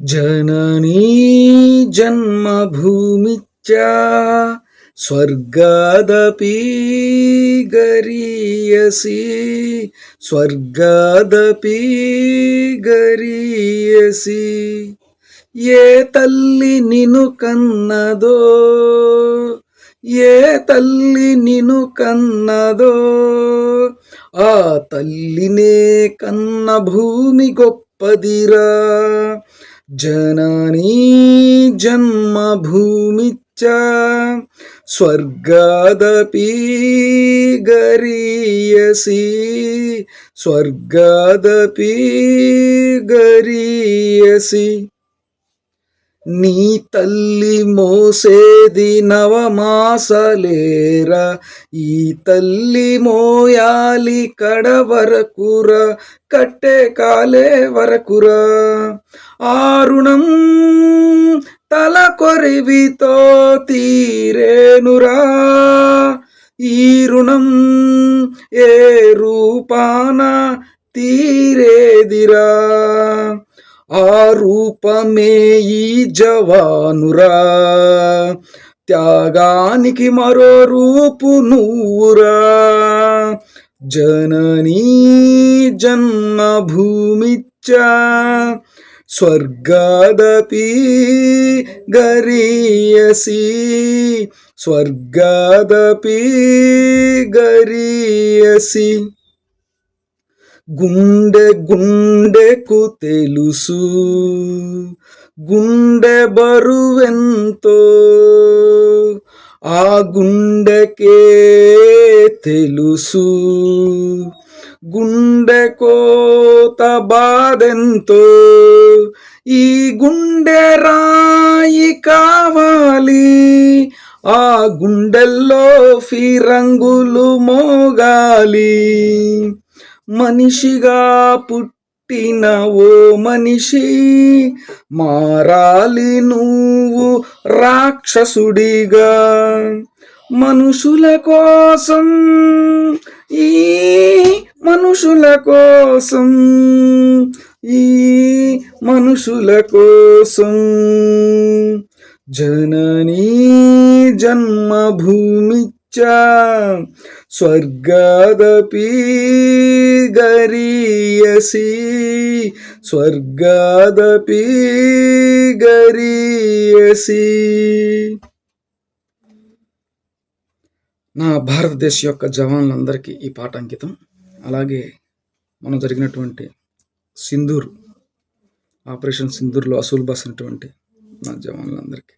जननी जन्मभूमिश्च स्वर्गादपि गरीयसी स्वर्गादपि गरीयसी ఏ తల్లి నిన్ను కన్నదో ఏ తల్లి నిన్ను కన్నదో ఆ తల్లినే కన్న భూమి గొప్పదిరా జననీ జన్మభూమిచ్చ స్వర్గాదపి గరీయసి స్వర్గాదపి గరీయసి నీ తల్లి మోసేది నవమాసలేరా ఈ తల్లి మోయాలి కడ వరకురా కట్టే కాలే వరకురా ఆ రుణం తల కొరివితో తీరేనురా ఈ రుణం ఏ రూపాన తీరేదిరా ఆ రూపమే ఈ జవానురా త్యాగానికి మరో రూపు నువ్వురా జననీ జన్మభూమిచ్చ స్వర్గాదపి గరీయసి స్వర్గాదపి గరీయసి గుండె గుండెకు తెలుసు గుండె బరువెంతో ఆ గుండెకే తెలుసు గుండె కోత బాధెంతో ఈ గుండె రాయి కావాలి ఆ గుండెల్లో ఫిరంగులు మోగాలి మనిషిగా పుట్టిన ఓ మనిషి మారాలి నువ్వు రాక్షసుడిగా మనుషుల కోసం ఈ మనుషుల కోసం ఈ మనుషుల కోసం జననీ జన్మభూమిచ్చ స్వర్గాదపి గరీయసి స్వర్గాదపి గరీయసి. నా భారతదేశ యొక్క జవాన్లందరికీ ఈ పాట అంకితం. అలాగే మనం జరిగినటువంటి సింధూర్ ఆపరేషన్ సింధూర్లో అసూలు బాసినటువంటి నా జవాన్లందరికీ